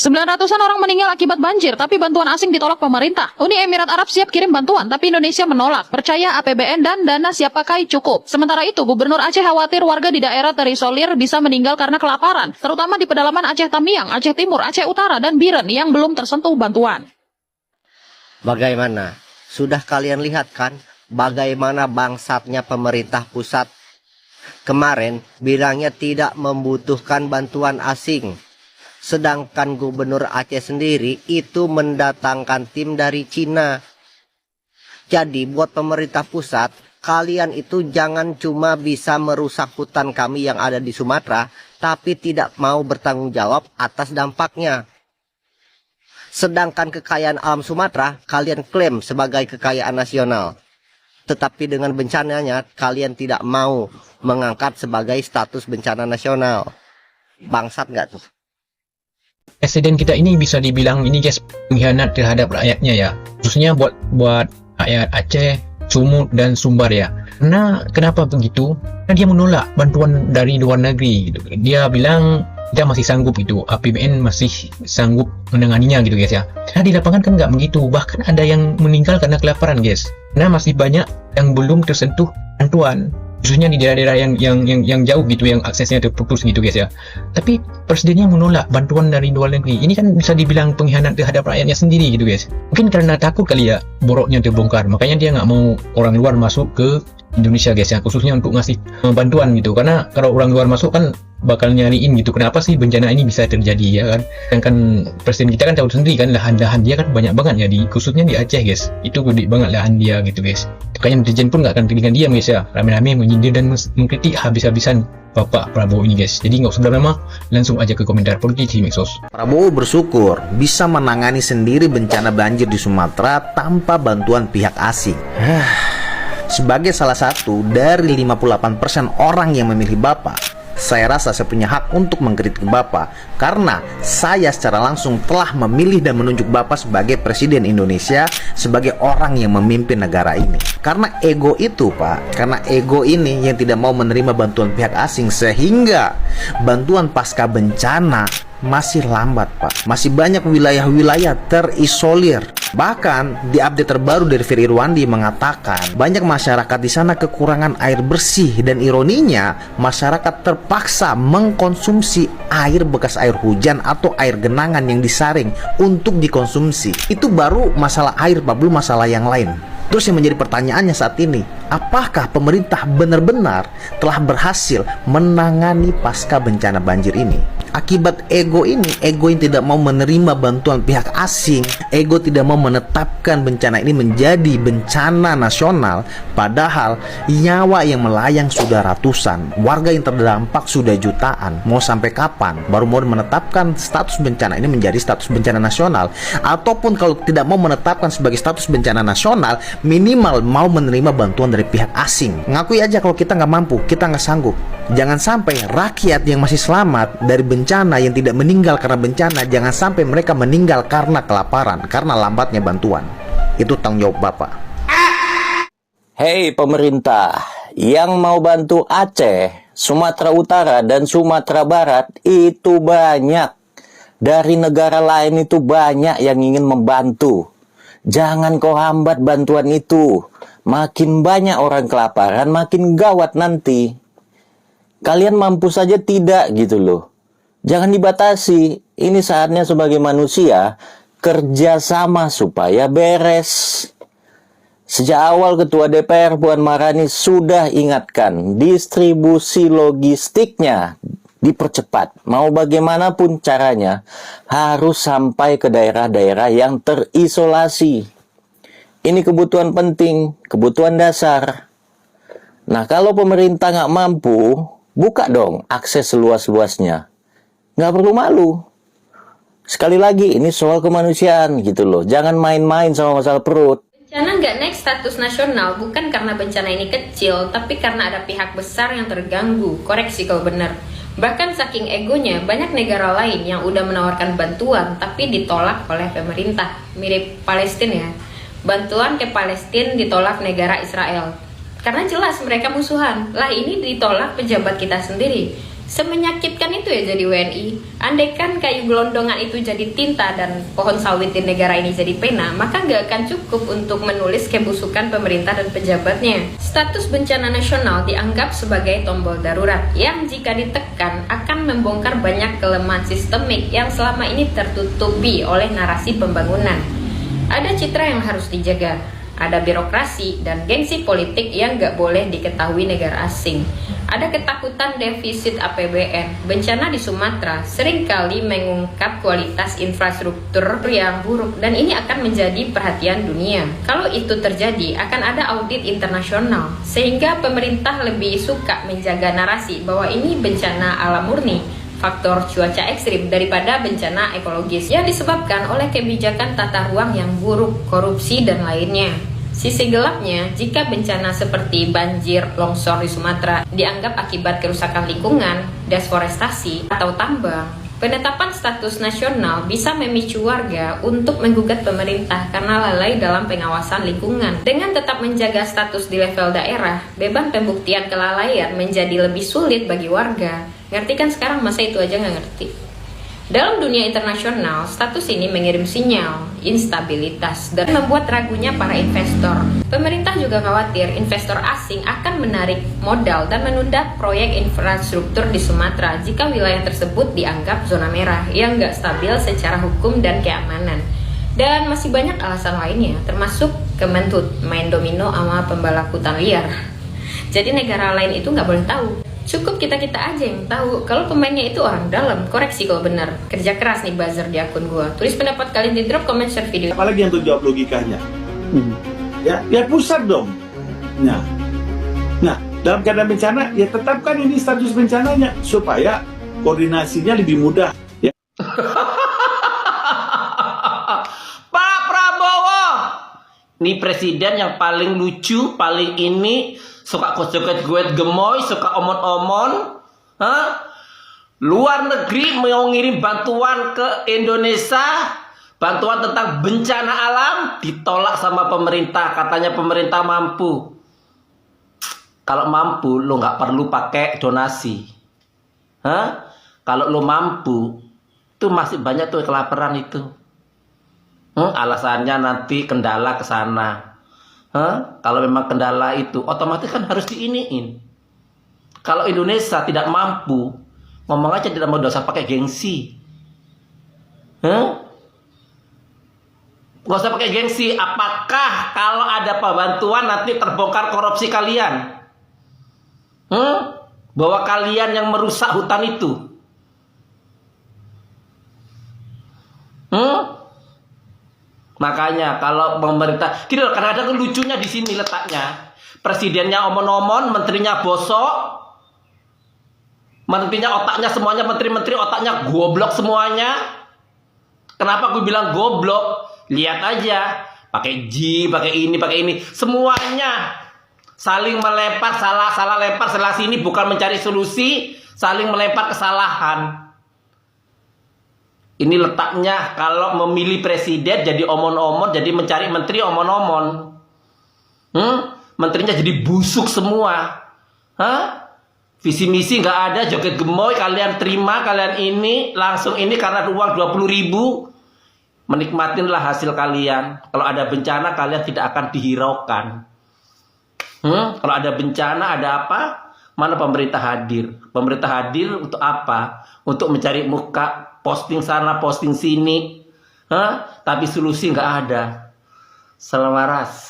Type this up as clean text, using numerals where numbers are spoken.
900-an orang meninggal akibat banjir, tapi bantuan asing ditolak pemerintah. Uni Emirat Arab siap kirim bantuan, tapi Indonesia menolak. Percaya APBN dan dana siap pakai cukup. Sementara itu, Gubernur Aceh khawatir warga di daerah terisolir bisa meninggal karena kelaparan, terutama di pedalaman Aceh Tamiang, Aceh Timur, Aceh Utara, dan Biren yang belum tersentuh bantuan. Bagaimana? Sudah kalian lihat kan bagaimana bangsatnya pemerintah pusat? Kemarin bilangnya tidak membutuhkan bantuan asing. Sedangkan Gubernur Aceh sendiri itu mendatangkan tim dari Cina. Jadi buat pemerintah pusat, kalian itu jangan cuma bisa merusak hutan kami yang ada di Sumatera, tapi tidak mau bertanggung jawab atas dampaknya. Sedangkan kekayaan alam Sumatera, kalian klaim sebagai kekayaan nasional. Tetapi dengan bencananya, kalian tidak mau mengangkat sebagai status bencana nasional. Bangsat nggak tuh? Presiden kita ini bisa dibilang ini guys pengkhianat terhadap rakyatnya ya, khususnya buat rakyat Aceh, Sumut dan Sumbar ya. Karena kenapa begitu? Karena dia menolak bantuan dari luar negeri gitu. Dia bilang kita masih sanggup itu, APBN masih sanggup menanganinya gitu guys ya. Karena di lapangan kan nggak begitu, bahkan ada yang meninggal karena kelaparan guys. Karena masih banyak yang belum tersentuh bantuan, khususnya di daerah-daerah yang jauh gitu, yang aksesnya terputus gitu guys ya. Tapi presidennya menolak bantuan dari luar negeri. Ini kan bisa dibilang pengkhianat terhadap rakyatnya sendiri gitu guys. Mungkin karena takut kali ya boroknya terbongkar, makanya dia nggak mau orang luar masuk ke Indonesia guys ya, khususnya untuk ngasih bantuan gitu. Karena kalau orang luar masuk kan bakal nyariin gitu, kenapa sih bencana ini bisa terjadi ya kan. Sedangkan presiden kita kan tahu sendiri kan, lahan-lahan dia kan banyak banget ya, khususnya di Aceh guys, itu gede banget lahan dia gitu guys. Makanya netizen pun nggak akan tinggal diam guys ya, rame-rame menyindir dan mengkritik habis-habisan Bapak Prabowo ini guys. Jadi nggak usah lama, langsung aja ke komentar politik di Mexos. Prabowo bersyukur bisa menangani sendiri bencana banjir di Sumatera tanpa bantuan pihak asing. Sebagai salah satu dari 58% orang yang memilih Bapak, saya rasa saya punya hak untuk mengkritik Bapak karena saya secara langsung telah memilih dan menunjuk Bapak sebagai Presiden Indonesia, sebagai orang yang memimpin negara ini. Karena ego itu Pak, karena ego ini yang tidak mau menerima bantuan pihak asing, sehingga bantuan pasca bencana masih lambat Pak. Masih banyak wilayah-wilayah terisolir. Bahkan di update terbaru dari Ferry Irwandi mengatakan banyak masyarakat di sana kekurangan air bersih, dan ironinya masyarakat terpaksa mengkonsumsi air bekas air hujan atau air genangan yang disaring untuk dikonsumsi. Itu baru masalah air Pak, belum masalah yang lain. Terus yang menjadi pertanyaannya saat ini, apakah pemerintah benar-benar telah berhasil menangani pasca bencana banjir ini? Akibat ego ini, ego yang tidak mau menerima bantuan pihak asing, ego tidak mau menetapkan bencana ini menjadi bencana nasional, padahal nyawa yang melayang sudah ratusan, warga yang terdampak sudah jutaan. Mau sampai kapan baru mau menetapkan status bencana ini menjadi status bencana nasional? Ataupun kalau tidak mau menetapkan sebagai status bencana nasional, minimal mau menerima bantuan dari pihak asing. Ngakui aja kalau kita nggak mampu, kita nggak sanggup. Jangan sampai rakyat yang masih selamat dari bencana, yang tidak meninggal karena bencana, jangan sampai mereka meninggal karena kelaparan, karena lambatnya bantuan. Itu tanggung jawab Bapak. Hei pemerintah, yang mau bantu Aceh, Sumatera Utara, dan Sumatera Barat itu banyak. Dari negara lain itu banyak yang ingin membantu. Jangan kau hambat bantuan itu. Makin banyak orang kelaparan, makin gawat nanti. Kalian mampu saja tidak gitu loh. Jangan dibatasi. Ini saatnya sebagai manusia kerjasama supaya beres. Sejak awal Ketua DPR Puan Maharani sudah ingatkan, distribusi logistiknya dipercepat. Mau bagaimanapun caranya, harus sampai ke daerah-daerah yang terisolasi. Ini kebutuhan penting, kebutuhan dasar. Nah, kalau pemerintah nggak mampu, buka dong akses seluas-luasnya. Nggak perlu malu. Sekali lagi, ini soal kemanusiaan gitu loh. Jangan main-main sama masalah perut. Bencana nggak naik status nasional bukan karena bencana ini kecil, tapi karena ada pihak besar yang terganggu. Koreksi kalau benar. Bahkan saking egonya, banyak negara lain yang udah menawarkan bantuan, tapi ditolak oleh pemerintah. Mirip Palestina ya. Bantuan ke Palestina ditolak negara Israel. Karena jelas mereka musuhan. Lah ini ditolak pejabat kita sendiri. Semenyakitkan itu ya jadi WNI. Andaikan kayu gelondongan itu jadi tinta dan pohon sawit di negara ini jadi pena, maka nggak akan cukup untuk menulis kebusukan pemerintah dan pejabatnya. Status bencana nasional dianggap sebagai tombol darurat yang jika ditekan akan membongkar banyak kelemahan sistemik yang selama ini tertutupi oleh narasi pembangunan. Ada citra yang harus dijaga, ada birokrasi dan gengsi politik yang nggak boleh diketahui negara asing. Ada ketakutan defisit APBN. Bencana di Sumatera seringkali mengungkap kualitas infrastruktur yang buruk dan ini akan menjadi perhatian dunia. Kalau itu terjadi, akan ada audit internasional sehingga pemerintah lebih suka menjaga narasi bahwa ini bencana alam murni, faktor cuaca ekstrim daripada bencana ekologis yang disebabkan oleh kebijakan tata ruang yang buruk, korupsi dan lainnya. Sisi gelapnya, jika bencana seperti banjir, longsor di Sumatera dianggap akibat kerusakan lingkungan, deforestasi, atau tambang, penetapan status nasional bisa memicu warga untuk menggugat pemerintah karena lalai dalam pengawasan lingkungan. Dengan tetap menjaga status di level daerah, beban pembuktian kelalaian menjadi lebih sulit bagi warga. Ngerti kan sekarang masa itu aja nggak ngerti. Dalam dunia internasional, status ini mengirim sinyal instabilitas dan membuat ragunya para investor. Pemerintah juga khawatir investor asing akan menarik modal dan menunda proyek infrastruktur di Sumatera jika wilayah tersebut dianggap zona merah yang nggak stabil secara hukum dan keamanan. Dan masih banyak alasan lainnya, termasuk Kementut main domino sama pembalap hutan liar. Jadi negara lain itu nggak boleh tahu. Cukup kita-kita aja yang tahu kalau pemainnya itu orang dalam. Koreksi kalau benar. Kerja keras nih buzzer di akun gua. Tulis pendapat kalian di drop comment share video. Apalagi yang tuh jawab logikanya. Ya pusat dong. Nah, dalam keadaan bencana ya tetapkan ini status bencananya supaya koordinasinya lebih mudah. Ya. Pak Prabowo, ini presiden yang paling lucu, paling ini. Suka joget-joget gemoy, suka omon-omon. Luar negeri mau ngirim bantuan ke Indonesia, bantuan tentang bencana alam, ditolak sama pemerintah. Katanya pemerintah mampu. Kalau mampu, lo nggak perlu pakai donasi. Kalau lo mampu, tuh masih banyak tuh kelaparan itu. Alasannya nanti kendala ke sana. Kalau memang kendala itu otomatis kan harus diiniin. Kalau Indonesia tidak mampu, ngomong aja tidak mau, dosa pakai gengsi. Gak usah pakai gengsi. Apakah kalau ada bantuan nanti terbongkar korupsi kalian? Bahwa kalian yang merusak hutan itu. Makanya kalau pemerintah, gini loh, kadang-kadang lucunya di sini letaknya. Presidennya omon-omon, menterinya bosok, menterinya otaknya semuanya, menteri-menteri otaknya goblok semuanya. Kenapa gue bilang goblok? Lihat aja, pakai pakai ini, semuanya saling melempar, salah lempar salah sini, bukan mencari solusi, saling melempar kesalahan. Ini letaknya kalau memilih presiden jadi omon-omon, jadi mencari menteri omon-omon. Menterinya jadi busuk semua. Visi misi nggak ada, joget gemoy, kalian terima, kalian ini, langsung ini karena uang 20.000. Menikmatinlah hasil kalian. Kalau ada bencana kalian tidak akan dihiraukan. Kalau ada bencana, ada apa? Mana pemerintah hadir? Pemerintah hadir untuk apa? Untuk mencari muka, posting sana, posting sini. Tapi solusi nggak ada. Selaras.